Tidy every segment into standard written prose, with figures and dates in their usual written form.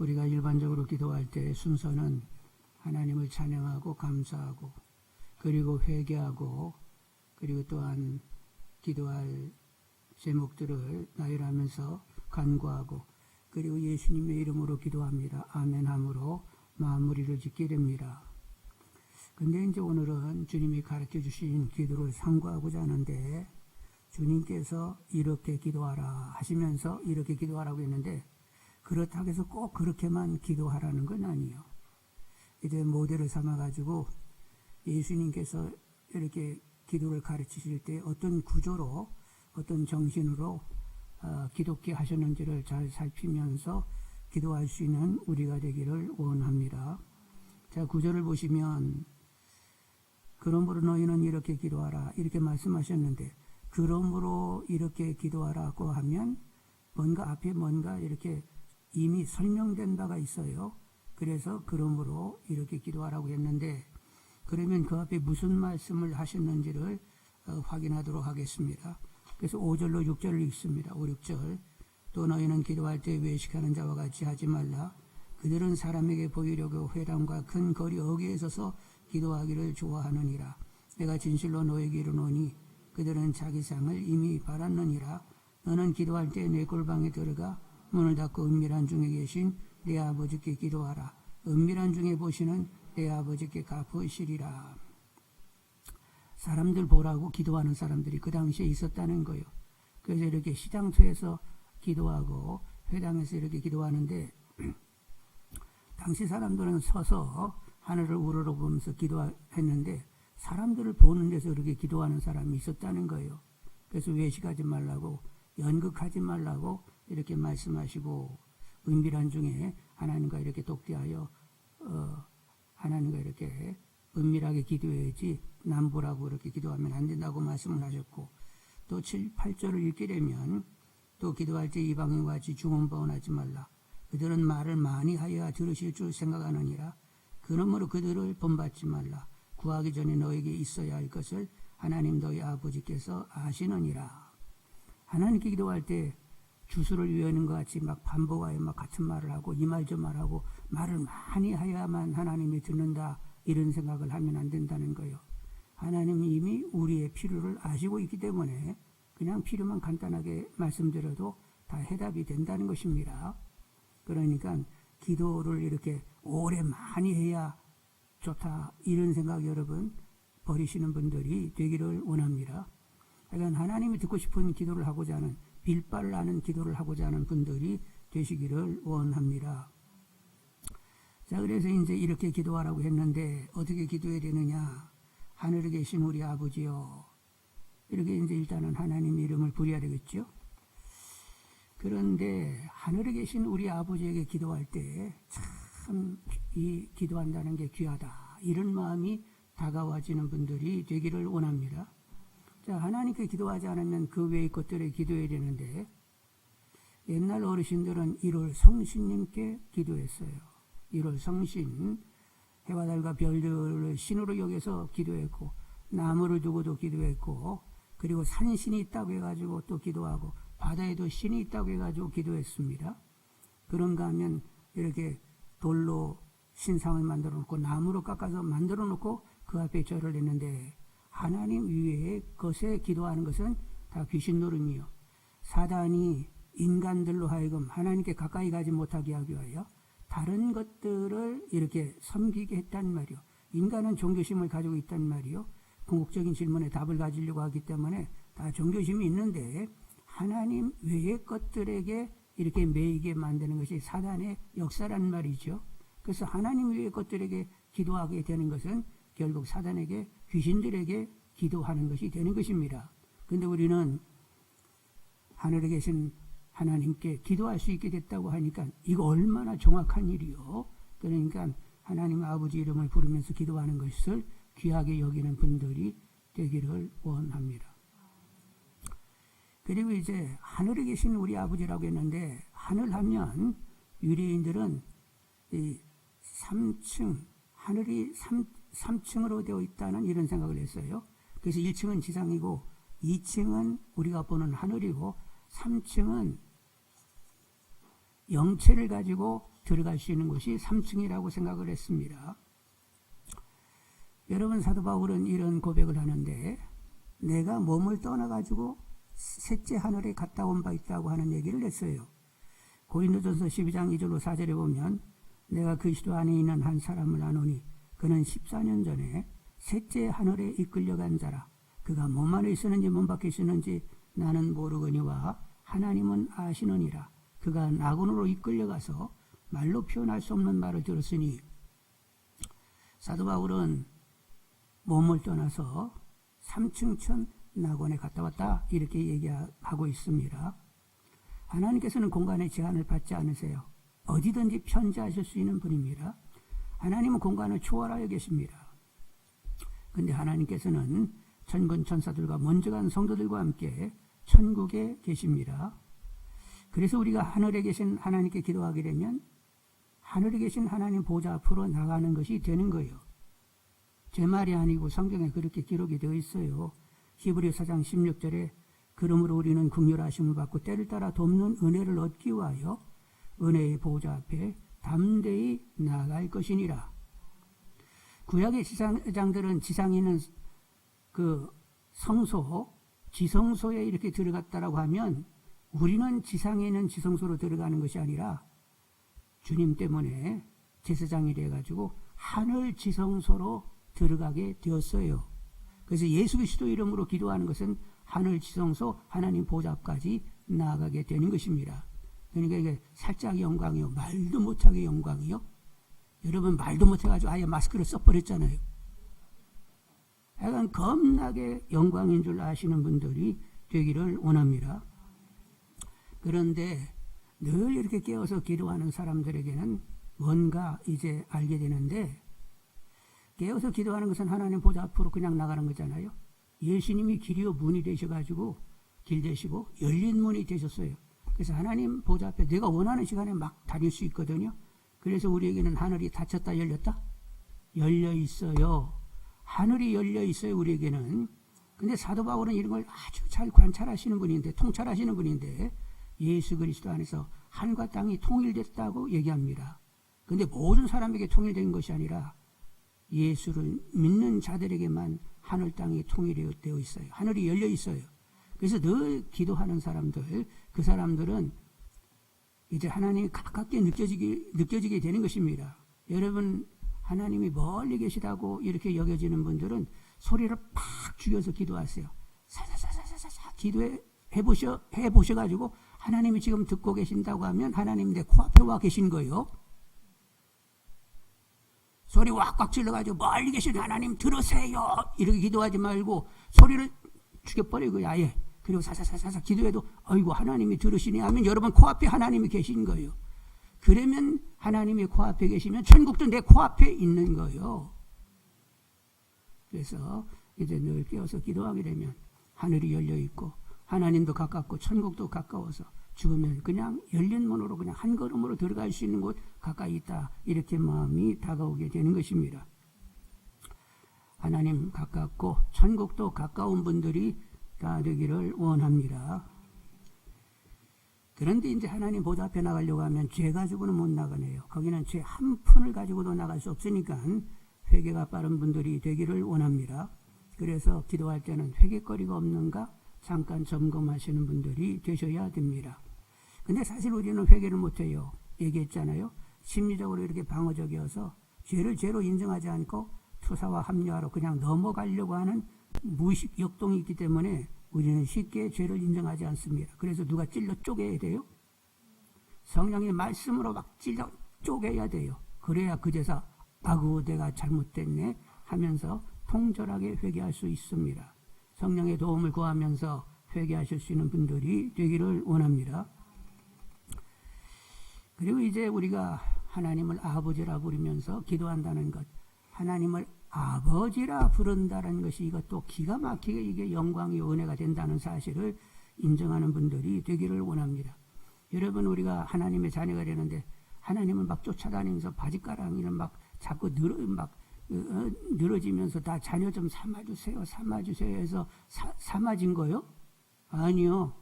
우리가 일반적으로 기도할 때 순서는 하나님을 찬양하고 감사하고 그리고 회개하고 그리고 또한 기도할 제목들을 나열하면서 간구하고 그리고 예수님의 이름으로 기도합니다. 아멘함으로 마무리를 짓게 됩니다. 근데 이제 오늘은 주님이 가르쳐 주신 기도를 상고하고자 하는데 주님께서 이렇게 기도하라 하시면서 이렇게 기도하라고 했는데 그렇다고 해서 꼭 그렇게만 기도하라는 건 아니에요. 이제 모델을 삼아가지고 예수님께서 이렇게 기도를 가르치실 때 어떤 구조로 어떤 정신으로 기독게 하셨는지를 잘 살피면서 기도할 수 있는 우리가 되기를 원합니다. 자, 구절을 보시면 그러므로 너희는 이렇게 기도하라 이렇게 말씀하셨는데 그러므로 이렇게 기도하라고 하면 뭔가 앞에 뭔가 이렇게 이미 설명된 바가 있어요. 그래서 그러므로 이렇게 기도하라고 했는데 그러면 그 앞에 무슨 말씀을 하셨는지를 확인하도록 하겠습니다. 그래서 5절로 6절을 읽습니다. 5, 6절 또 너희는 기도할 때 외식하는 자와 같이 하지 말라. 그들은 사람에게 보이려고 회당과 큰 거리 어귀에 서서 기도하기를 좋아하느니라. 내가 진실로 너에게 이르노니 그들은 자기 상을 이미 받았느니라. 너는 기도할 때 내 골방에 들어가 문을 닫고 은밀한 중에 계신 내 아버지께 기도하라. 은밀한 중에 보시는 내 아버지께 갚으시리라. 사람들 보라고 기도하는 사람들이 그 당시에 있었다는 거예요. 그래서 이렇게 시장터에서 기도하고 회당에서 이렇게 기도하는데 당시 사람들은 서서 하늘을 우러러보면서 기도했는데 사람들을 보는 데서 그렇게 기도하는 사람이 있었다는 거예요. 그래서 외식하지 말라고 연극하지 말라고 이렇게 말씀하시고 은밀한 중에 하나님과 이렇게 독대하여 하나님과 이렇게 은밀하게 기도해야지 남부라고 이렇게 기도하면 안 된다고 말씀을 하셨고 또 7, 8절을 읽게 되면 또 기도할 때 이방인과 같이 중언부언하지 말라. 그들은 말을 많이 하여야 들으실 줄 생각하느니라. 그러므로 그들을 본받지 말라. 구하기 전에 너에게 있어야 할 것을 하나님 너희 아버지께서 아시느니라. 하나님께 기도할 때 주술을 외우는 것 같이 막 반복하여 막 같은 말을 하고 이 말 저 말하고 말을 많이 해야만 하나님이 듣는다 이런 생각을 하면 안 된다는 거예요. 하나님이 이미 우리의 필요를 아시고 있기 때문에 그냥 필요만 간단하게 말씀드려도 다 해답이 된다는 것입니다. 그러니까 기도를 이렇게 오래 많이 해야 좋다 이런 생각 여러분 버리시는 분들이 되기를 원합니다. 그러니까 하나님이 듣고 싶은 기도를 하고자 하는 빌바를 아는 기도를 하고자 하는 분들이 되시기를 원합니다. 자, 그래서 이제 이렇게 기도하라고 했는데 어떻게 기도해야 되느냐? 하늘에 계신 우리 아버지요. 이렇게 이제 일단은 하나님 이름을 부려야 되겠죠. 그런데 하늘에 계신 우리 아버지에게 기도할 때 참 이 기도한다는 게 귀하다. 이런 마음이 다가와지는 분들이 되기를 원합니다. 자, 하나님께 기도하지 않으면 그 외의 것들에 기도해야 되는데 옛날 어르신들은 1월 성신님께 기도했어요. 1월 성신, 해와 달과 별들을 신으로 여겨서 기도했고 나무를 두고도 기도했고 그리고 산신이 있다고 해가지고 또 기도하고 바다에도 신이 있다고 해가지고 기도했습니다. 그런가 하면 이렇게 돌로 신상을 만들어 놓고 나무로 깎아서 만들어 놓고 그 앞에 절을 했는데 하나님 위에 것에 기도하는 것은 다 귀신 노름이요. 사단이 인간들로 하여금 하나님께 가까이 가지 못하게 하기 위하여 다른 것들을 이렇게 섬기게 했단 말이요. 인간은 종교심을 가지고 있단 말이요. 궁극적인 질문에 답을 가지려고 하기 때문에 다 종교심이 있는데 하나님 외의 것들에게 이렇게 매이게 만드는 것이 사단의 역사란 말이죠. 그래서 하나님 외의 것들에게 기도하게 되는 것은 결국 사단에게 귀신들에게 기도하는 것이 되는 것입니다. 그런데 우리는 하늘에 계신 하나님께 기도할 수 있게 됐다고 하니까 이거 얼마나 정확한 일이요. 그러니까 하나님 아버지 이름을 부르면서 기도하는 것을 귀하게 여기는 분들이 되기를 원합니다. 그리고 이제 하늘에 계신 우리 아버지라고 했는데 하늘 하면 유대인들은 이 3층 하늘이 3층으로 되어 있다는 이런 생각을 했어요. 그래서 1층은 지상이고 2층은 우리가 보는 하늘이고 3층은 영체를 가지고 들어갈 수 있는 곳이 3층이라고 생각을 했습니다. 여러분, 사도 바울은 이런 고백을 하는데, 내가 몸을 떠나가지고 셋째 하늘에 갔다 온 바 있다고 하는 얘기를 했어요. 고린도전서 12장 2절로 4절에 보면, 내가 그리스도 안에 있는 한 사람을 아노니 그는 14년 전에 셋째 하늘에 이끌려간 자라. 그가 몸 안에 있었는지 몸 밖에 있었는지 나는 모르거니와 하나님은 아시느니라. 그가 낙원으로 이끌려가서 말로 표현할 수 없는 말을 들었으니, 사도 바울은 몸을 떠나서 3층 천 낙원에 갔다 왔다 이렇게 얘기하고 있습니다. 하나님께서는 공간의 제한을 받지 않으세요. 어디든지 편지하실 수 있는 분입니다. 하나님은 공간을 초월하여 계십니다. 그런데 하나님께서는 천군 천사들과 먼저 간 성도들과 함께 천국에 계십니다. 그래서 우리가 하늘에 계신 하나님께 기도하게 되면 하늘에 계신 하나님 보좌 앞으로 나가는 것이 되는 거예요. 제 말이 아니고 성경에 그렇게 기록이 되어 있어요. 히브리서 4장 16절에 그러므로 우리는 긍휼하심을 받고 때를 따라 돕는 은혜를 얻기 위하여 은혜의 보좌 앞에 담대히 나아갈 것이니라. 구약의 지상들은 지상에 있는 그 성소, 지성소에 이렇게 들어갔다라고 하면 우리는 지상에 있는 지성소로 들어가는 것이 아니라 주님 때문에 제사장이 돼가지고 하늘 지성소로 들어가게 되었어요. 그래서 예수 그리스도 이름으로 기도하는 것은 하늘 지성소 하나님 보좌 앞까지 나아가게 되는 것입니다. 그러니까 이게 살짝 영광이요, 말도 못하게 영광이요. 여러분 말도 못해가지고 아예 마스크를 써버렸잖아요. 약간 겁나게 영광인 줄 아시는 분들이 되기를 원합니다. 그런데 늘 이렇게 깨어서 기도하는 사람들에게는 뭔가 이제 알게 되는데, 깨어서 기도하는 것은 하나님 보좌 앞으로 그냥 나가는 거잖아요. 예수님이 길이요 문이 되셔가지고 길 되시고 열린 문이 되셨어요. 그래서 하나님 보좌 앞에 내가 원하는 시간에 막 다닐 수 있거든요. 그래서 우리에게는 하늘이 닫혔다 열렸다? 열려 있어요. 하늘이 열려 있어요, 우리에게는. 근데 사도 바울은 이런 걸 아주 잘 관찰하시는 분인데, 통찰하시는 분인데, 예수 그리스도 안에서 하늘과 땅이 통일됐다고 얘기합니다. 근데 모든 사람에게 통일된 것이 아니라 예수를 믿는 자들에게만 하늘 땅이 통일되어 있어요. 하늘이 열려 있어요. 그래서 늘 기도하는 사람들, 그 사람들은 이제 하나님이 가깝게 느껴지게 되는 것입니다. 여러분, 하나님이 멀리 계시다고 이렇게 여겨지는 분들은 소리를 팍 죽여서 기도하세요. 사사사사사사 해보셔가지고 하나님이 지금 듣고 계신다고 하면 하나님 내 코앞에 와 계신 거예요. 소리 왁왁 질러가지고 멀리 계신 하나님 들으세요 이렇게 기도하지 말고 소리를 죽여버리고요, 아예. 그리고 사사사사사 기도해도 아이고 하나님이 들으시니 하면 여러분 코앞에 하나님이 계신 거예요. 그러면 하나님이 코앞에 계시면 천국도 내 코앞에 있는 거예요. 그래서 이제 늘 깨어서 기도하게 되면 하늘이 열려 있고 하나님도 가깝고 천국도 가까워서 죽으면 그냥 열린 문으로 그냥 한 걸음으로 들어갈 수 있는 곳 가까이 있다, 이렇게 마음이 다가오게 되는 것입니다. 하나님 가깝고 천국도 가까운 분들이 다 되기를 원합니다. 그런데 이제 하나님 보좌 앞에 나가려고 하면 죄 가지고는 못 나가네요. 거기는 죄 한 푼을 가지고도 나갈 수 없으니까 회개가 빠른 분들이 되기를 원합니다. 그래서 기도할 때는 회개거리가 없는가 잠깐 점검하시는 분들이 되셔야 됩니다. 근데 사실 우리는 회개를 못해요. 얘기했잖아요. 심리적으로 이렇게 방어적이어서 죄를 죄로 인정하지 않고 투사와 합리화로 그냥 넘어가려고 하는 무의식 역동이 있기 때문에 우리는 쉽게 죄를 인정하지 않습니다. 그래서 누가 찔러 쪼개야 돼요? 성령의 말씀으로 막 찔러 쪼개야 돼요. 그래야 그제서 아구 내가 잘못됐네 하면서 통절하게 회개할 수 있습니다. 성령의 도움을 구하면서 회개하실 수 있는 분들이 되기를 원합니다. 그리고 이제 우리가 하나님을 아버지라 부르면서 기도한다는 것, 하나님을 아버지라 부른다는 것이 이것도 기가 막히게 이게 영광이 은혜가 된다는 사실을 인정하는 분들이 되기를 원합니다. 여러분, 우리가 하나님의 자녀가 되는데 하나님을 막 쫓아다니면서 바지가랑이를 막 자꾸 늘어지면서 다 자녀 좀 삼아주세요 해서 삼아진 거요? 아니요.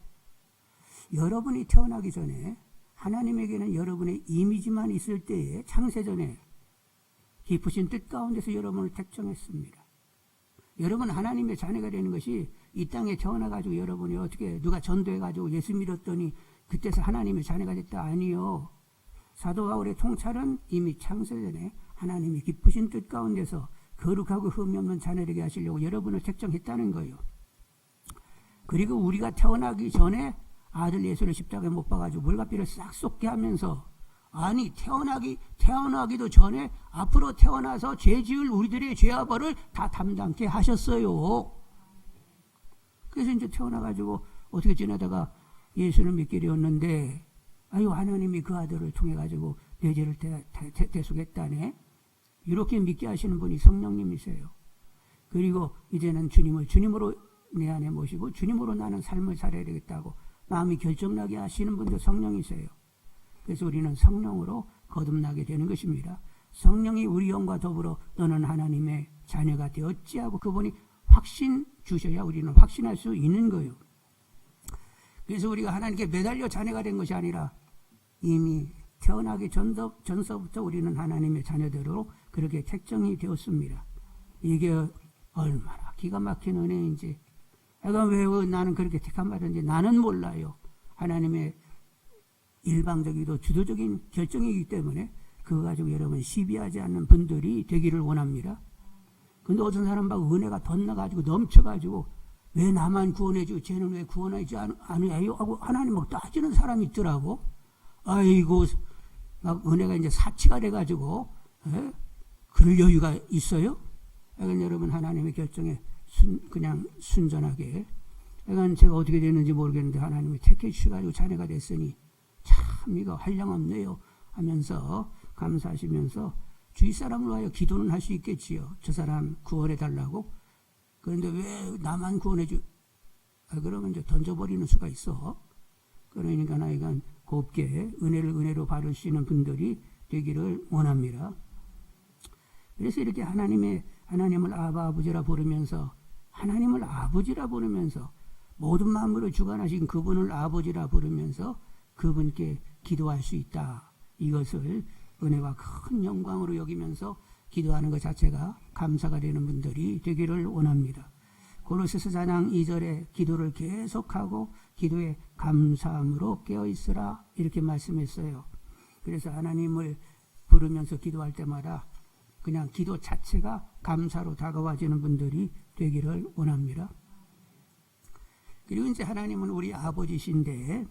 여러분이 태어나기 전에 하나님에게는 여러분의 이미지만 있을 때에 창세전에 깊으신 뜻 가운데서 여러분을 택정했습니다. 여러분 하나님의 자녀가 되는 것이 이 땅에 태어나가지고 여러분이 어떻게 누가 전도해가지고 예수 믿었더니 그때서 하나님의 자녀가 됐다. 아니요. 사도 바울의 통찰은 이미 창세전에 하나님이 깊으신 뜻 가운데서 거룩하고 흠이 없는 자녀되게 하시려고 여러분을 택정했다는 거예요. 그리고 우리가 태어나기 전에 아들 예수를 십자가에 못 박아가지고 물과 피를 싹 쏟게 하면서 아니 태어나기도 전에 앞으로 태어나서 죄 지을 우리들의 죄와 벌을 다 담당케 하셨어요. 그래서 이제 태어나가지고 어떻게 지내다가 예수를 믿게 되었는데 아유 하나님이 그 아들을 통해 가지고 내 죄를 대속했다네. 이렇게 믿게 하시는 분이 성령님이세요. 그리고 이제는 주님을 주님으로 내 안에 모시고 주님으로 나는 삶을 살아야 되겠다고 마음이 결정나게 하시는 분도 성령이세요. 그래서 우리는 성령으로 거듭나게 되는 것입니다. 성령이 우리 영과 더불어 너는 하나님의 자녀가 되었지 하고 그분이 확신 주셔야 우리는 확신할 수 있는 거예요. 그래서 우리가 하나님께 매달려 자녀가 된 것이 아니라 이미 태어나기 전서부터 우리는 하나님의 자녀대로 그렇게 택정이 되었습니다. 이게 얼마나 기가 막힌 은혜인지, 내가 왜 나는 그렇게 택함 받은지 나는 몰라요. 하나님의 일방적이고 주도적인 결정이기 때문에 그거 가지고 여러분 시비하지 않는 분들이 되기를 원합니다. 근데 어떤 사람 막 은혜가 덧나가지고 넘쳐가지고 왜 나만 구원해주고 쟤는 왜 구원하지 않아요? 하고 하나님 막 따지는 사람이 있더라고. 아이고 막 은혜가 이제 사치가 돼가지고 그럴 여유가 있어요? 그러니까 여러분 하나님의 결정에 그냥 순전하게, 그러니까 제가 어떻게 됐는지 모르겠는데 하나님이 택해 주셔가지고 자녀가 됐으니 참 이거 한량없네요 하면서 감사하시면서 주위 사람을 위하여 기도는 할 수 있겠지요. 저 사람 구원해 달라고. 그런데 왜 나만 구원해 주? 그러면 이제 던져버리는 수가 있어. 그러니까 나이가 곱게 은혜를 은혜로 받으시는 분들이 되기를 원합니다. 그래서 이렇게 하나님을 아버지라 부르면서, 하나님을 아버지라 부르면서 모든 만물을 주관하신 그분을 아버지라 부르면서 그분께 기도할 수 있다. 이것을 은혜와 큰 영광으로 여기면서 기도하는 것 자체가 감사가 되는 분들이 되기를 원합니다. 고로새서 4장 2절에 기도를 계속하고 기도에 감사함으로 깨어있으라 이렇게 말씀했어요. 그래서 하나님을 부르면서 기도할 때마다 그냥 기도 자체가 감사로 다가와지는 분들이 되기를 원합니다. 그리고 이제 하나님은 우리 아버지신데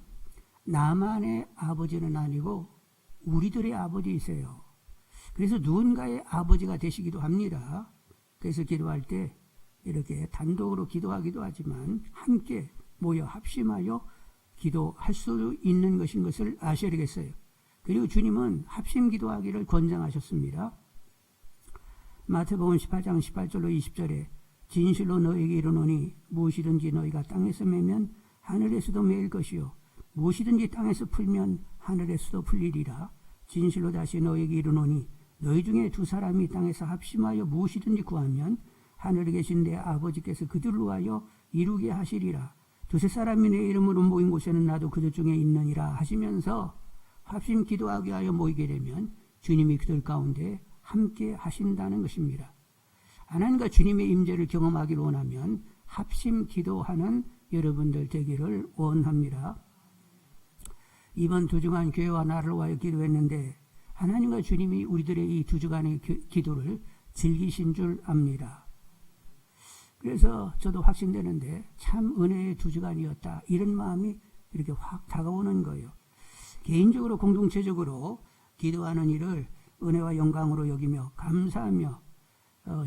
나만의 아버지는 아니고 우리들의 아버지이세요. 그래서 누군가의 아버지가 되시기도 합니다. 그래서 기도할 때 이렇게 단독으로 기도하기도 하지만 함께 모여 합심하여 기도할 수 있는 것인 것을 아셔야 되겠어요. 그리고 주님은 합심 기도하기를 권장하셨습니다. 마태복음 18장 18절로 20절에 진실로 너에게 이르노니 무엇이든지 너희가 땅에서 매면 하늘에서도 매일 것이요 무엇이든지 땅에서 풀면 하늘에서도 풀리리라. 진실로 다시 너에게 이르노니 너희 중에 두 사람이 땅에서 합심하여 무엇이든지 구하면 하늘에 계신 내 아버지께서 그들로 위하여 이루게 하시리라. 두세 사람이 내 이름으로 모인 곳에는 나도 그들 중에 있느니라 하시면서 합심 기도하게 하여 모이게 되면 주님이 그들 가운데 함께 하신다는 것입니다. 하나님과 주님의 임재를 경험하기를 원하면 합심 기도하는 여러분들 되기를 원합니다. 이번 두 주간 교회와 나를 위하여 기도했는데 하나님과 주님이 우리들의 이 두 주간의 기도를 즐기신 줄 압니다. 그래서 저도 확신되는데 참 은혜의 두 주간이었다, 이런 마음이 이렇게 확 다가오는 거예요. 개인적으로 공동체적으로 기도하는 일을 은혜와 영광으로 여기며 감사하며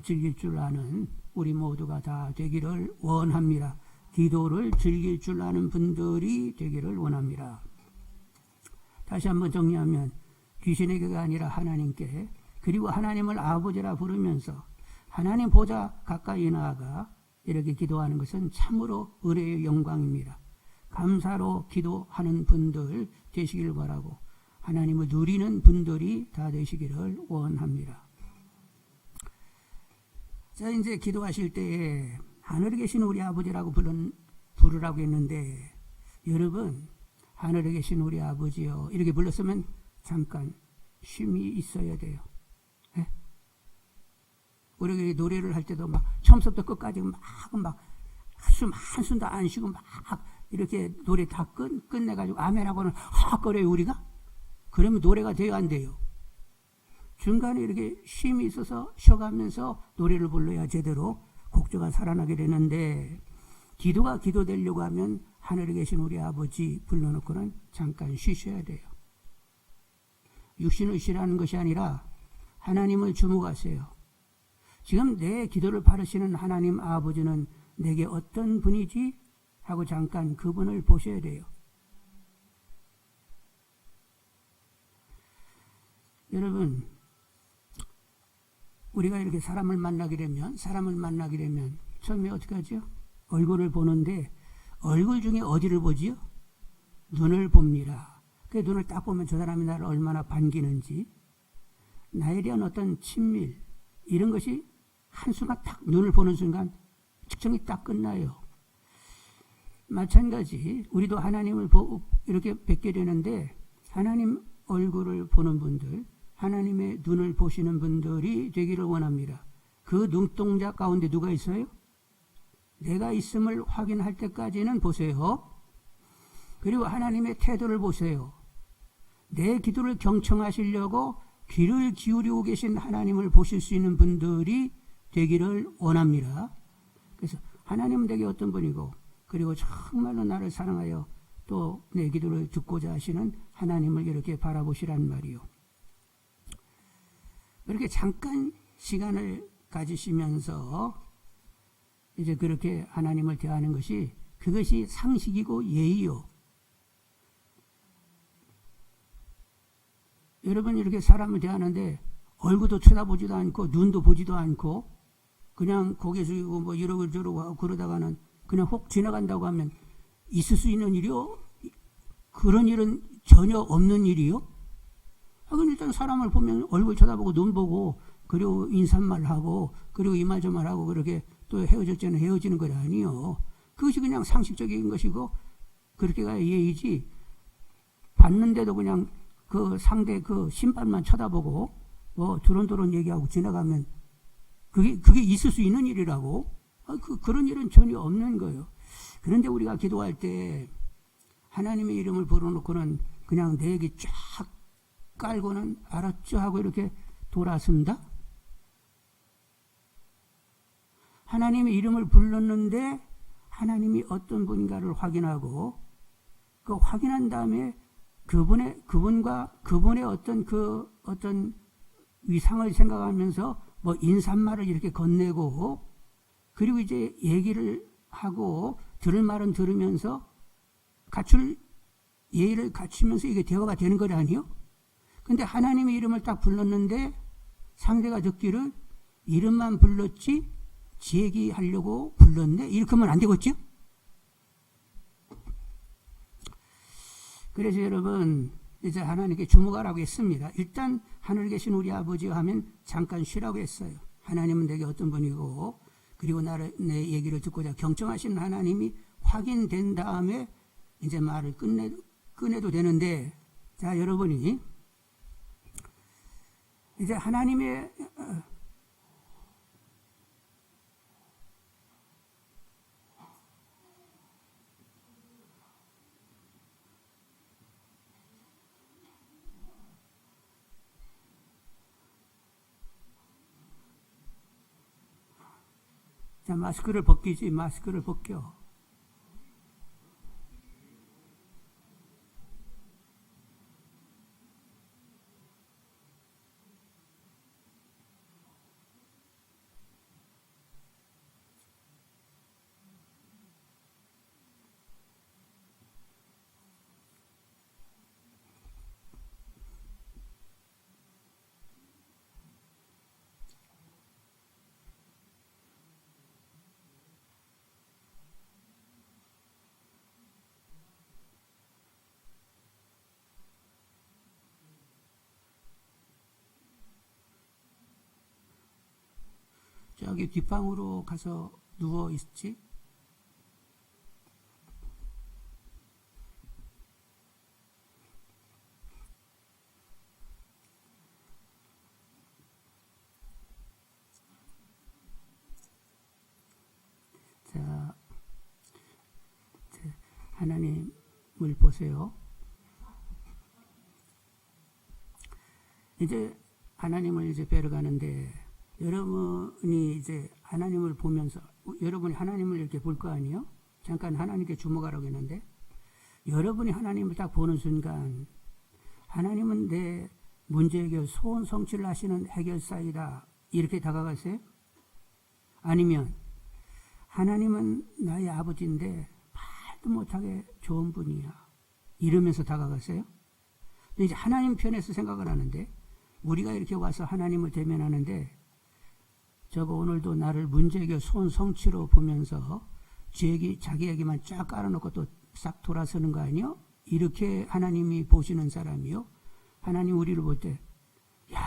즐길 줄 아는 우리 모두가 다 되기를 원합니다. 기도를 즐길 줄 아는 분들이 되기를 원합니다. 다시 한번 정리하면 귀신에게가 아니라 하나님께, 그리고 하나님을 아버지라 부르면서 하나님 보좌 가까이 나아가 이렇게 기도하는 것은 참으로 은혜의 영광입니다. 감사로 기도하는 분들 되시기를 바라고 하나님을 누리는 분들이 다 되시기를 원합니다. 자, 이제 기도하실 때에 하늘에 계신 우리 아버지라고 부르라고 했는데, 여러분 하늘에 계신 우리 아버지요. 이렇게 불렀으면 잠깐 쉼이 있어야 돼요. 네? 우리 노래를 할 때도 막 처음부터 끝까지 막 숨 한숨도 안 쉬고 막 이렇게 노래 다 끝내가지고 아멘하고는 헉거려요 우리가? 그러면 노래가 돼요 안 돼요? 중간에 이렇게 쉼이 있어서 쉬어가면서 노래를 불러야 제대로 곡조가 살아나게 되는데, 기도가 기도되려고 하면 하늘에 계신 우리 아버지 불러놓고는 잠깐 쉬셔야 돼요. 육신을 쉬라는 것이 아니라 하나님을 주목하세요. 지금 내 기도를 받으시는 하나님 아버지는 내게 어떤 분이지? 하고 잠깐 그분을 보셔야 돼요. 여러분, 우리가 이렇게 사람을 만나게 되면 처음에 어떻게 하죠? 얼굴을 보는데 얼굴 중에 어디를 보지요? 눈을 봅니다. 그 눈을 딱 보면 저 사람이 나를 얼마나 반기는지, 나에 대한 어떤 친밀, 이런 것이 한순간 딱 눈을 보는 순간 측정이 딱 끝나요. 마찬가지 우리도 하나님을 이렇게 뵙게 되는데, 하나님 얼굴을 보는 분들, 하나님의 눈을 보시는 분들이 되기를 원합니다. 그 눈동자 가운데 누가 있어요? 내가 있음을 확인할 때까지는 보세요. 그리고 하나님의 태도를 보세요. 내 기도를 경청하시려고 귀를 기울이고 계신 하나님을 보실 수 있는 분들이 되기를 원합니다. 그래서 하나님은 내게 어떤 분이고, 그리고 정말로 나를 사랑하여 또 내 기도를 듣고자 하시는 하나님을 이렇게 바라보시란 말이요. 그렇게 잠깐 시간을 가지시면서 이제 그렇게 하나님을 대하는 것이, 그것이 상식이고 예의요. 여러분, 이렇게 사람을 대하는데 얼굴도 쳐다보지도 않고 눈도 보지도 않고 그냥 고개 숙이고 뭐 이러고 저러고 하고 그러다가는 그냥 혹 지나간다고 하면 있을 수 있는 일이요? 그런 일은 전혀 없는 일이요? 그럼 일단 사람을 보면 얼굴 쳐다보고 눈 보고 그리고 인사말하고 그리고 이 말 저 말하고 그렇게 또 헤어질 때는 헤어지는 거 아니요. 그것이 그냥 상식적인 것이고 그렇게가 예의지, 봤는데도 그냥 그 상대 그 신발만 쳐다보고 뭐 두런두런 얘기하고 지나가면 그게 있을 수 있는 일이라고? 그런 일은 전혀 없는 거예요. 그런데 우리가 기도할 때 하나님의 이름을 불러놓고는 그냥 내 얘기 쫙 깔고는 알았죠 하고 이렇게 돌아선다? 하나님의 이름을 불렀는데 하나님이 어떤 분인가를 확인하고, 그 확인한 다음에 그분과 그분의 어떤 위상을 생각하면서 뭐 인사말을 이렇게 건네고, 그리고 이제 얘기를 하고 들을 말은 들으면서 갖출 예의를 갖추면서 이게 대화가 되는 거 아니요? 근데 하나님의 이름을 딱 불렀는데 상대가 듣기를 이름만 불렀지 지 얘기하려고 불렀네? 이렇게 하면 안 되겠죠? 그래서 여러분, 이제 하나님께 주목하라고 했습니다. 일단 하늘에 계신 우리 아버지와 하면 잠깐 쉬라고 했어요. 하나님은 내게 어떤 분이고, 그리고 내 얘기를 듣고자 경청하시는 하나님이 확인된 다음에 이제 말을 꺼내도 되는데, 자, 여러분이 이제 하나님의 자, 마스크를 벗기지, 마스크를 벗겨. 저기 뒷방으로 가서 누워 있지? 하나님을 보세요. 이제 하나님을 이제 뵈러 가는데 여러분이 이제 하나님을 보면서 여러분이 하나님을 이렇게 볼 거 아니에요? 잠깐 하나님께 주목하라고 했는데 여러분이 하나님을 딱 보는 순간 하나님은 내 문제 해결, 소원 성취를 하시는 해결사이다 이렇게 다가가세요? 아니면 하나님은 나의 아버지인데 말도 못하게 좋은 분이야 이러면서 다가가세요? 근데 이제 하나님 편에서 생각을 하는데 우리가 이렇게 와서 하나님을 대면하는데 저거 오늘도 나를 문제 해결, 소원 성취로 보면서 자기 얘기만 쫙 깔아놓고 또 싹 돌아서는 거 아니요? 이렇게 하나님이 보시는 사람이요. 하나님 우리를 볼 때, 야,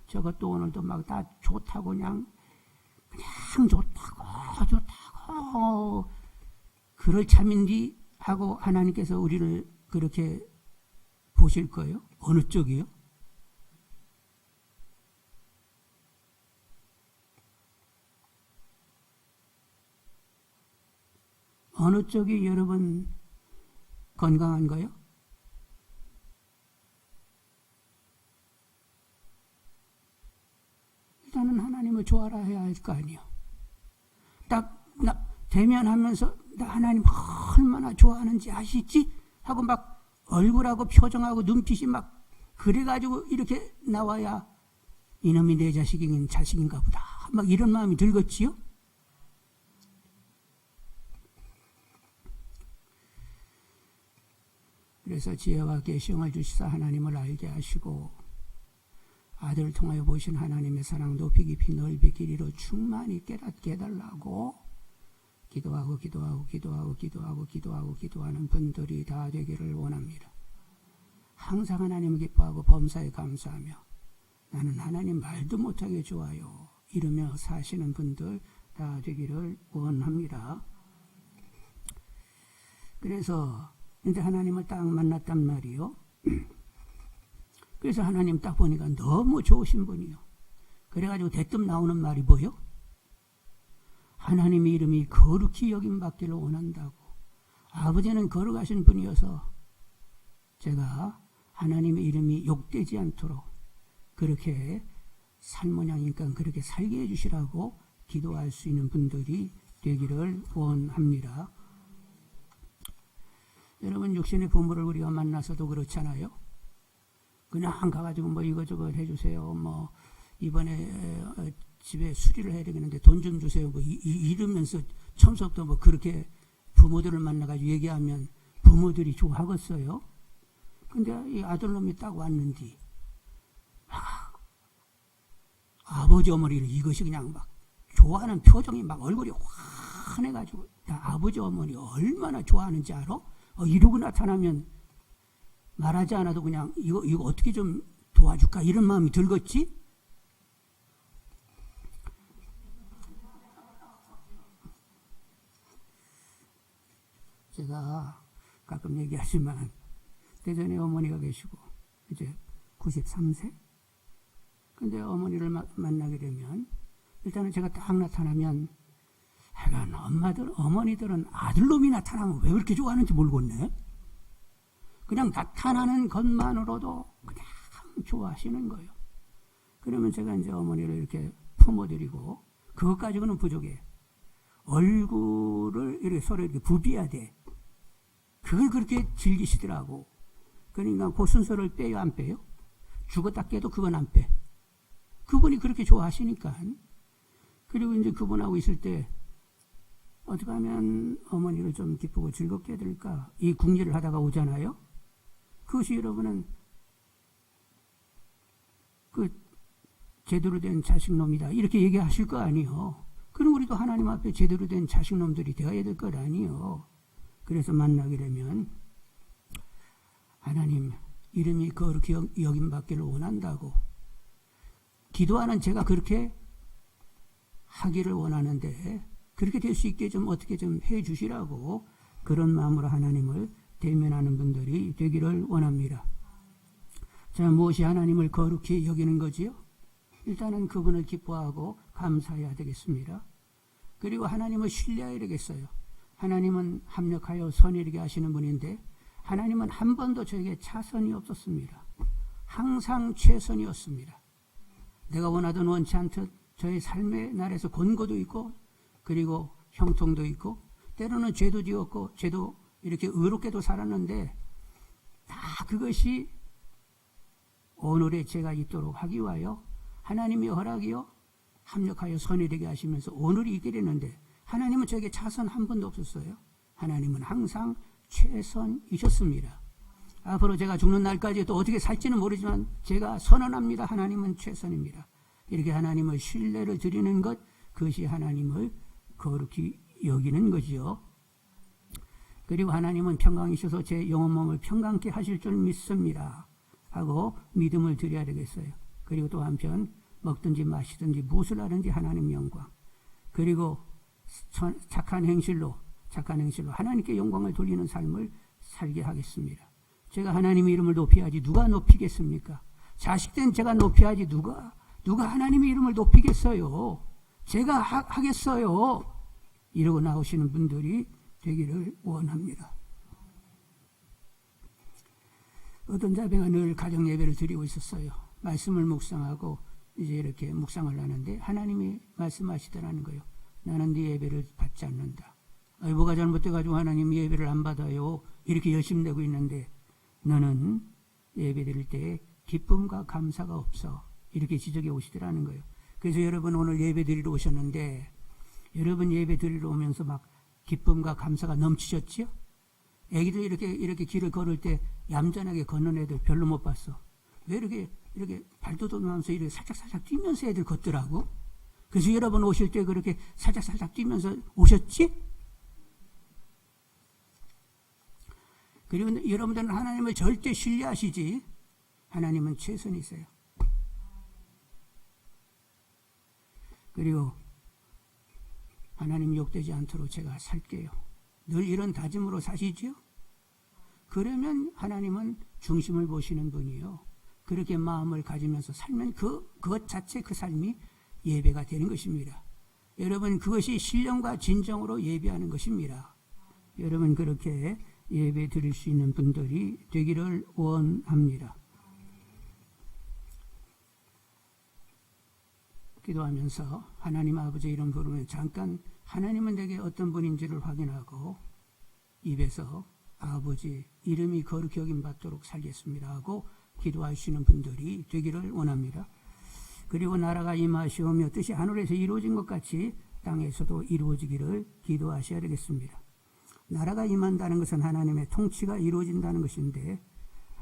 저것도 오늘도 막 다 좋다고 그냥 좋다고 그럴 참인디 하고 하나님께서 우리를 그렇게 보실 거예요? 어느 쪽이요? 어느 쪽이 여러분 건강한 거요? 일단은 하나님을 좋아라 해야 할 거 아니에요. 딱 대면하면서 나 하나님 얼마나 좋아하는지 아시지? 하고 막 얼굴하고 표정하고 눈빛이 막 그래가지고 이렇게 나와야 이놈이 내 자식인가 보다. 막 이런 마음이 들겠지요? 그래서 지혜와 계시형을 주시사 하나님을 알게 하시고 아들을 통하여 보신 하나님의 사랑 높이 깊이 넓이 길이로 충만히 깨닫게 해달라고 기도하는 분들이 다 되기를 원합니다. 항상 하나님을 기뻐하고 범사에 감사하며 나는 하나님 말도 못하게 좋아요 이러며 사시는 분들 다 되기를 원합니다. 그래서 이제 하나님을 딱 만났단 말이요. 그래서 하나님 딱 보니까 너무 좋으신 분이요. 그래가지고 대뜸 나오는 말이 뭐요? 하나님의 이름이 거룩히 여김받기를 원한다고. 아버지는 거룩하신 분이어서 제가 하나님의 이름이 욕되지 않도록 그렇게 살모양이니까 그렇게 살게 해주시라고 기도할 수 있는 분들이 되기를 원합니다. 여러분 육신의 부모를 우리가 만나서도 그렇잖아요. 그냥 가가지고 뭐 이거저거 해주세요. 뭐 이번에 집에 수리를 해야 되겠는데 돈 좀 주세요. 뭐 이러면서 처음부터 뭐 그렇게 부모들을 만나가지고 얘기하면 부모들이 좋아하겠어요. 근데 이 아들놈이 딱 왔는데 아버지 어머니를 이것이 그냥 막 좋아하는 표정이 막 얼굴이 환해가지고 아버지 어머니 얼마나 좋아하는지 알아? 이러고 나타나면 말하지 않아도 그냥 이거 어떻게 좀 도와줄까 이런 마음이 들겠지? 제가 가끔 얘기하지만 대전에 어머니가 계시고 이제 93세? 근데 어머니를 만나게 되면 일단은 제가 딱 나타나면 하여간 어머니들은 아들놈이 나타나면 왜 그렇게 좋아하는지 모르겠네. 그냥 나타나는 것만으로도 그냥 좋아하시는 거예요. 그러면 제가 이제 어머니를 이렇게 품어드리고 그것 가지고는 부족해. 얼굴을 이렇게 서로 이렇게 부비야 돼. 그걸 그렇게 즐기시더라고. 그러니까 그 순서를 빼요, 안 빼요? 죽었다 깨도 그건 안 빼. 그분이 그렇게 좋아하시니까. 그리고 이제 그분하고 있을 때 어떻게 하면 어머니를 좀 기쁘고 즐겁게 해드릴까? 이 궁리를 하다가 오잖아요. 그것이 여러분은 그 제대로 된 자식놈이다 이렇게 얘기하실 거 아니에요. 그럼 우리도 하나님 앞에 제대로 된 자식놈들이 되어야 될 것 아니에요. 그래서 만나게 되면 하나님 이름이 그렇게 여김받기를 원한다고 기도하는 제가 그렇게 하기를 원하는데 그렇게 될 수 있게 좀 어떻게 좀 해주시라고 그런 마음으로 하나님을 대면하는 분들이 되기를 원합니다. 자, 무엇이 하나님을 거룩히 여기는 거지요? 일단은 그분을 기뻐하고 감사해야 되겠습니다. 그리고 하나님을 신뢰해야 되겠어요. 하나님은 합력하여 선이르게 하시는 분인데 하나님은 한 번도 저에게 차선이 없었습니다. 항상 최선이었습니다. 내가 원하든 원치 않듯 저의 삶의 날에서 권고도 있고 그리고 형통도 있고 때로는 죄도 지었고 죄도 이렇게 의롭게도 살았는데 다 그것이 오늘의 제가 있도록 하기 위하여 하나님의 허락이요 합력하여 선이되게 하시면서 오늘이 있게 되는데 하나님은 저에게 차선 한 번도 없었어요. 하나님은 항상 최선이셨습니다. 앞으로 제가 죽는 날까지 또 어떻게 살지는 모르지만 제가 선언합니다. 하나님은 최선입니다. 이렇게 하나님을 신뢰를 드리는 것, 그것이 하나님을 거룩히 여기는 거지요. 그리고 하나님은 평강이셔서 제 영혼 몸을 평강케 하실 줄 믿습니다 하고 믿음을 드려야 되겠어요. 그리고 또 한편 먹든지 마시든지 무엇을 하든지 하나님 영광, 그리고 착한 행실로 하나님께 영광을 돌리는 삶을 살게 하겠습니다. 제가 하나님의 이름을 높여야지 누가 높이겠습니까? 자식된 제가 높여야지 누가 하나님의 이름을 높이겠어요? 제가 하겠어요? 이러고 나오시는 분들이 되기를 원합니다. 어떤 자매가 늘 가정 예배를 드리고 있었어요. 말씀을 묵상하고 이제 이렇게 묵상을 하는데 하나님이 말씀하시더라는 거예요. 나는 네 예배를 받지 않는다. 뭐가 잘못돼가지고 하나님 예배를 안 받아요. 이렇게 열심히 내고 있는데 너는 예배 드릴 때 기쁨과 감사가 없어. 이렇게 지적해 오시더라는 거예요. 그래서 여러분 오늘 예배 드리러 오셨는데 여러분 예배 드리러 오면서 막 기쁨과 감사가 넘치셨죠? 애기들 이렇게 길을 걸을 때 얌전하게 걷는 애들 별로 못 봤어. 왜 이렇게 발돋움하면서 이렇게 살짝살짝 뛰면서 애들 걷더라고? 그래서 여러분 오실 때 그렇게 살짝살짝 뛰면서 오셨지? 그리고 여러분들은 하나님을 절대 신뢰하시지. 하나님은 최선이세요. 그리고 하나님 욕되지 않도록 제가 살게요. 늘 이런 다짐으로 사시지요? 그러면 하나님은 중심을 보시는 분이요. 그렇게 마음을 가지면서 살면 그것 자체 그 삶이 예배가 되는 것입니다. 여러분 그것이 신령과 진정으로 예배하는 것입니다. 여러분 그렇게 예배 드릴 수 있는 분들이 되기를 원합니다. 기도하면서 하나님 아버지 이름 부르면 잠깐 하나님은 내게 어떤 분인지를 확인하고 입에서 아버지 이름이 거룩히 여김 받도록 살겠습니다 하고 기도하시는 분들이 되기를 원합니다. 그리고 나라가 임하시오며 뜻이 하늘에서 이루어진 것 같이 땅에서도 이루어지기를 기도하셔야 되겠습니다. 나라가 임한다는 것은 하나님의 통치가 이루어진다는 것인데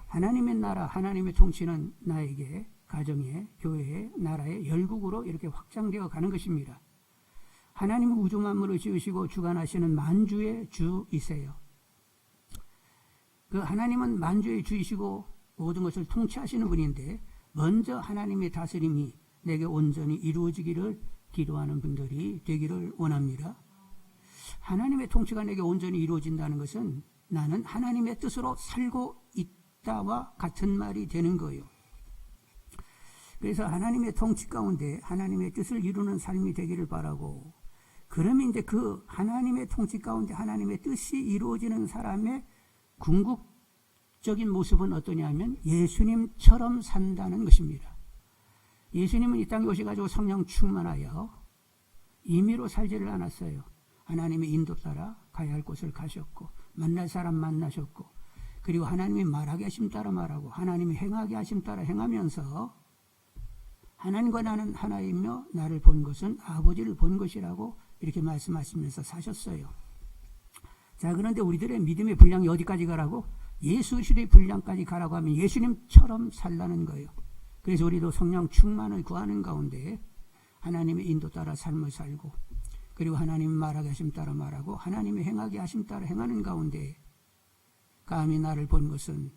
하나님의 나라, 하나님의 통치는 나에게 가정에, 교회에, 나라에, 열국으로 이렇게 확장되어 가는 것입니다. 하나님은 우주 만물을 지으시고 주관하시는 만주의 주이세요. 그 하나님은 만주의 주이시고 모든 것을 통치하시는 분인데 먼저 하나님의 다스림이 내게 온전히 이루어지기를 기도하는 분들이 되기를 원합니다. 하나님의 통치가 내게 온전히 이루어진다는 것은 나는 하나님의 뜻으로 살고 있다와 같은 말이 되는 거예요. 그래서 하나님의 통치 가운데 하나님의 뜻을 이루는 삶이 되기를 바라고, 그러면 이제 그 하나님의 통치 가운데 하나님의 뜻이 이루어지는 사람의 궁극적인 모습은 어떠냐면 예수님처럼 산다는 것입니다. 예수님은 이 땅에 오셔가지고 성령 충만하여 임의로 살지를 않았어요. 하나님의 인도 따라 가야 할 곳을 가셨고 만날 사람 만나셨고 그리고 하나님이 말하게 하심 따라 말하고 하나님이 행하게 하심 따라 행하면서 하나님과 나는 하나이며 나를 본 것은 아버지를 본 것이라고 이렇게 말씀하시면서 사셨어요. 자, 그런데 우리들의 믿음의 분량이 어디까지 가라고? 예수의 분량까지 가라고 하면 예수님처럼 살라는 거예요. 그래서 우리도 성령 충만을 구하는 가운데 하나님의 인도 따라 삶을 살고 그리고 하나님이 말하게 하심 따라 말하고 하나님이 행하게 하심 따라 행하는 가운데 감히 나를 본 것은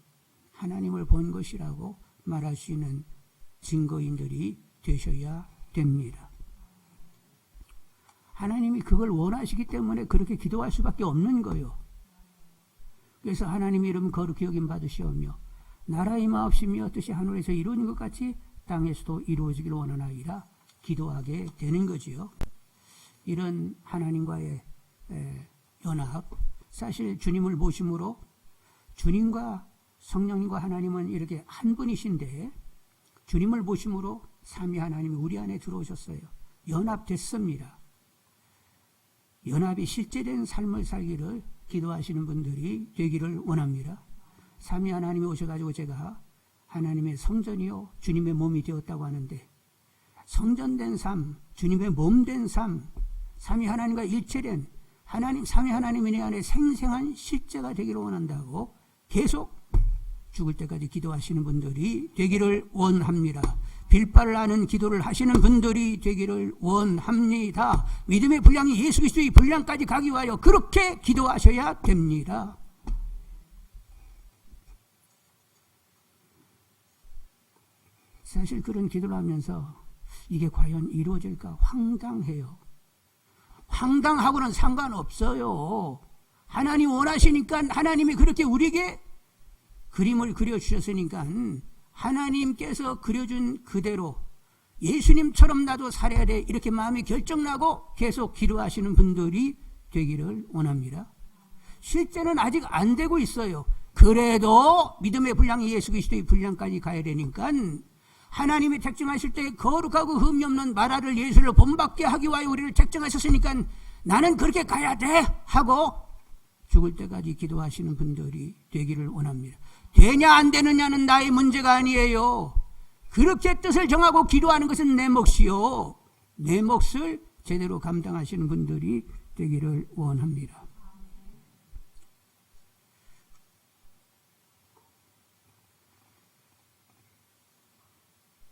하나님을 본 것이라고 말할 수 있는 증거인들이 되셔야 됩니다. 하나님이 그걸 원하시기 때문에 그렇게 기도할 수밖에 없는 거예요. 그래서 하나님 이름 거룩히 여김 받으시오며 나라 임하옵시며 뜻이 하늘에서 이루어진 것 같이 땅에서도 이루어지기를 원하나이다 기도하게 되는 거지요. 이런 하나님과의 연합, 사실 주님을 모심으로 주님과 성령님과 하나님은 이렇게 한 분이신데 주님을 모심으로 삼위 하나님이 우리 안에 들어오셨어요. 연합됐습니다. 연합이 실제된 삶을 살기를 기도하시는 분들이 되기를 원합니다. 삼위 하나님이 오셔가지고 제가 하나님의 성전이요 주님의 몸이 되었다고 하는데 성전된 삶, 주님의 몸된 삶, 삼위 하나님과 일체된 하나님, 삼위 하나님이 내 안에 생생한 실제가 되기를 원한다고 계속 죽을 때까지 기도하시는 분들이 되기를 원합니다. 빌바를 아는 기도를 하시는 분들이 되기를 원합니다. 믿음의 분량이 예수 그리스도의 분량까지 가기 위하여 그렇게 기도하셔야 됩니다. 사실 그런 기도를 하면서 이게 과연 이루어질까 황당해요. 황당하고는 상관없어요. 하나님 원하시니까 하나님이 그렇게 우리에게 그림을 그려주셨으니까 하나님께서 그려준 그대로 예수님처럼 나도 살아야 돼 이렇게 마음이 결정나고 계속 기도하시는 분들이 되기를 원합니다. 실제는 아직 안 되고 있어요. 그래도 믿음의 분량이 예수 그리스도의 분량까지 가야 되니까 하나님이 택정하실 때 거룩하고 흠이 없는 말아들 예수를 본받게 하기 위하여 우리를 택정하셨으니까 나는 그렇게 가야 돼 하고 죽을 때까지 기도하시는 분들이 되기를 원합니다. 되냐 안 되느냐는 나의 문제가 아니에요. 그렇게 뜻을 정하고 기도하는 것은 내 몫이요. 내 몫을 제대로 감당하시는 분들이 되기를 원합니다.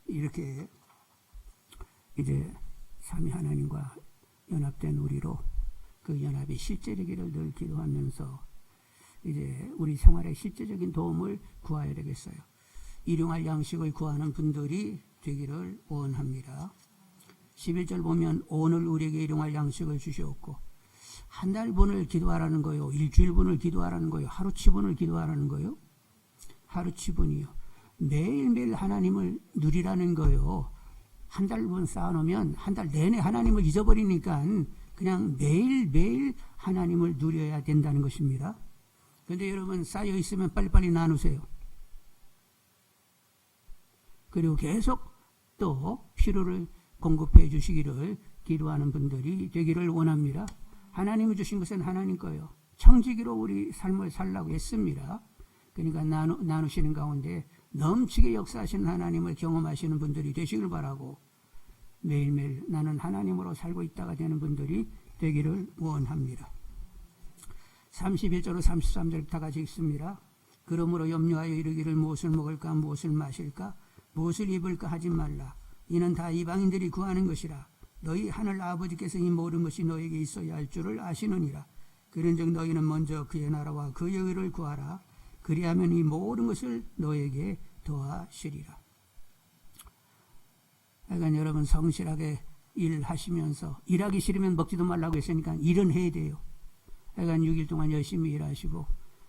이렇게 이제 삼위 하나님과 연합된 우리로 그 연합이 실제되기를 늘 기도하면서 이제 우리 생활에 실제적인 도움을 구해야 되겠어요. 일용할 양식을 구하는 분들이 되기를 원합니다. 11절 보면 오늘 우리에게 일용할 양식을 주시옵고 한 달분을 기도하라는 거요, 일주일분을 기도하라는 거요, 하루치분을 기도하라는 거요. 하루치분이요. 매일매일 하나님을 누리라는 거요. 한 달분 쌓아놓으면 한 달 내내 하나님을 잊어버리니까 그냥 매일매일 하나님을 누려야 된다는 것입니다. 그런데 여러분 쌓여 있으면 빨리빨리 나누세요. 그리고 계속 또 필요를 공급해 주시기를 기도하는 분들이 되기를 원합니다. 하나님이 주신 것은 하나님 거예요. 청지기로 우리 삶을 살라고 했습니다. 그러니까 나누시는 가운데 넘치게 역사하시는 하나님을 경험하시는 분들이 되시길 바라고 매일매일 나는 하나님으로 살고 있다가 되는 분들이 되기를 원합니다. 31절로 33절 다 같이 읽습니다. 그러므로 염려하여 이르기를 무엇을 먹을까 무엇을 마실까 무엇을 입을까 하지 말라. 이는 다 이방인들이 구하는 것이라. 너희 하늘 아버지께서 이 모든 것이 너에게 있어야 할 줄을 아시느니라. 그런즉 너희는 먼저 그의 나라와 그의 의를 구하라. 그리하면 이 모든 것을 너에게 더하시리라. 그러니까 여러분 성실하게 일하시면서 일하기 싫으면 먹지도 말라고 했으니까 일은 해야 돼요. 그러니까 6일 동안 열심히 일하시고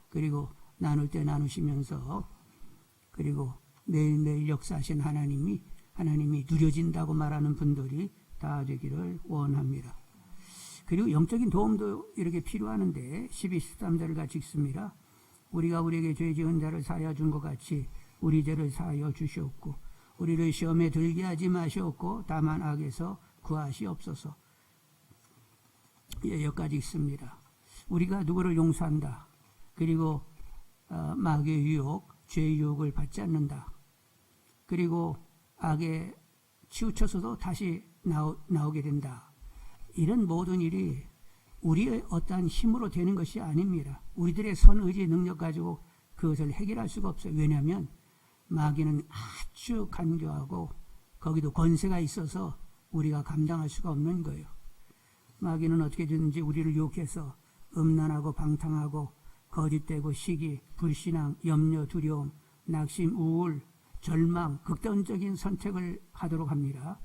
그리고 나눌 때 나누시면서 그리고 매일매일 역사하신 하나님이 누려진다고 말하는 분들이 다 되기를 원합니다. 그리고 영적인 도움도 이렇게 필요하는데 12, 13절을 같이 읽습니다. 우리가 우리에게 죄 지은 자를 사하여 준 것 같이 우리 죄를 사하여 주시옵고 우리를 시험에 들게 하지 마시옵고 다만 악에서 구하시옵소서. 여기까지 있습니다. 우리가 누구를 용서한다. 그리고 마귀의 유혹, 죄의 유혹을 받지 않는다. 그리고 악에 치우쳐서도 다시 나오게 된다. 이런 모든 일이 우리의 어떠한 힘으로 되는 것이 아닙니다. 우리들의 선의지 능력 가지고 그것을 해결할 수가 없어요. 왜냐하면 마귀는 아주 간교하고 거기도 권세가 있어서 우리가 감당할 수가 없는 거예요. 마귀는 어떻게든지 우리를 유혹해서 음란하고 방탕하고 거짓되고 시기, 불신앙, 염려, 두려움, 낙심, 우울, 절망, 극단적인 선택을 하도록 합니다.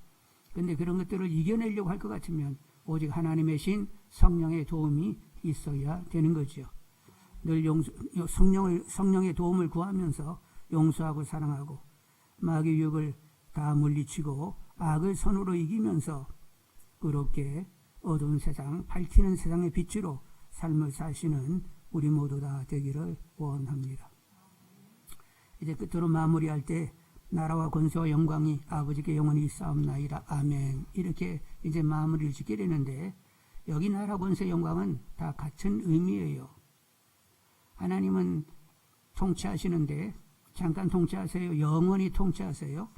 그런데 그런 것들을 이겨내려고 할 것 같으면 오직 하나님의 신 성령의 도움이 있어야 되는 거죠. 늘 성령의 도움을 구하면서 용서하고 사랑하고 마귀 유혹을 다 물리치고 악을 선으로 이기면서 그렇게 어두운 세상, 밝히는 세상의 빛으로 삶을 사시는 우리 모두 다 되기를 원합니다. 이제 끝으로 마무리할 때 나라와 권세와 영광이 아버지께 영원히 있사옵나이다. 아멘. 이렇게 이제 마무리를 짓게 되는데 여기 나라 권세 영광은 다 같은 의미예요. 하나님은 통치하시는데 잠깐 통치하세요. 영원히 통치하세요.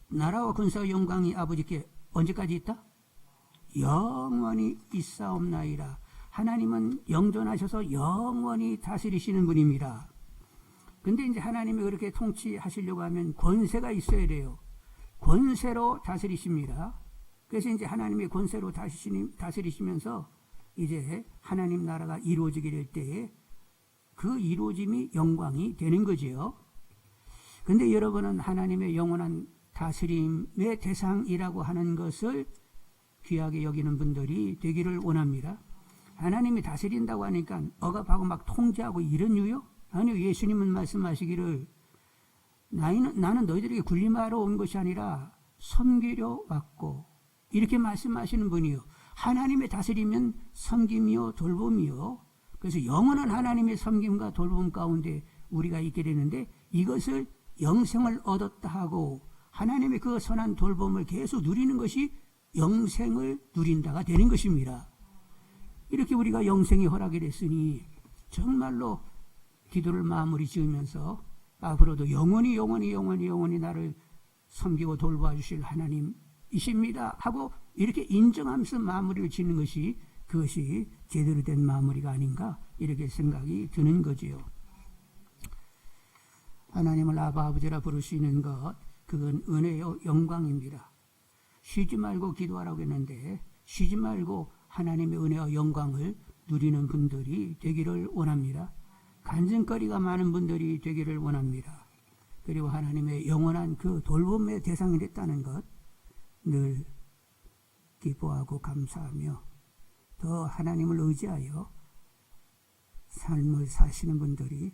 나라와 권세와 영광이 아버지께 언제까지 있다? 영원히 있사옵나이다. 하나님은 영존하셔서 영원히 다스리시는 분입니다. 근데 이제 하나님이 그렇게 통치하시려고 하면 권세가 있어야 돼요. 권세로 다스리십니다. 그래서 이제 하나님의 권세로 다스리시면서 이제 하나님 나라가 이루어지게 될 때에 그 이루어짐이 영광이 되는 거지요. 근데 여러분은 하나님의 영원한 다스림의 대상이라고 하는 것을 귀하게 여기는 분들이 되기를 원합니다. 하나님이 다스린다고 하니까 억압하고 막 통제하고 이런 유요? 아니요. 예수님은 말씀하시기를 나는 너희들에게 군림하러 온 것이 아니라 섬기려 왔고 이렇게 말씀하시는 분이요. 하나님의 다스리면 섬김이요 돌봄이요. 그래서 영원한 하나님의 섬김과 돌봄 가운데 우리가 있게 되는데 이것을 영생을 얻었다 하고 하나님의 그 선한 돌봄을 계속 누리는 것이 영생을 누린다가 되는 것입니다. 이렇게 우리가 영생이 허락이 됐으니 정말로 기도를 마무리 지으면서 앞으로도 영원히 나를 섬기고 돌봐 주실 하나님이십니다 하고 이렇게 인정하면서 마무리를 짓는 것이 그것이 제대로 된 마무리가 아닌가 이렇게 생각이 드는 거지요. 하나님을 아버지라 부르시는 것 그건 은혜요 영광입니다. 쉬지 말고 기도하라고 했는데 쉬지 말고 하나님의 은혜와 영광을 누리는 분들이 되기를 원합니다. 간증거리가 많은 분들이 되기를 원합니다. 그리고 하나님의 영원한 그 돌봄의 대상이 됐다는 것 늘 기뻐하고 감사하며 더 하나님을 의지하여 삶을 사시는 분들이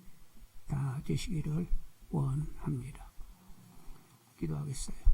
다 되시기를 원합니다. 기도하겠어요.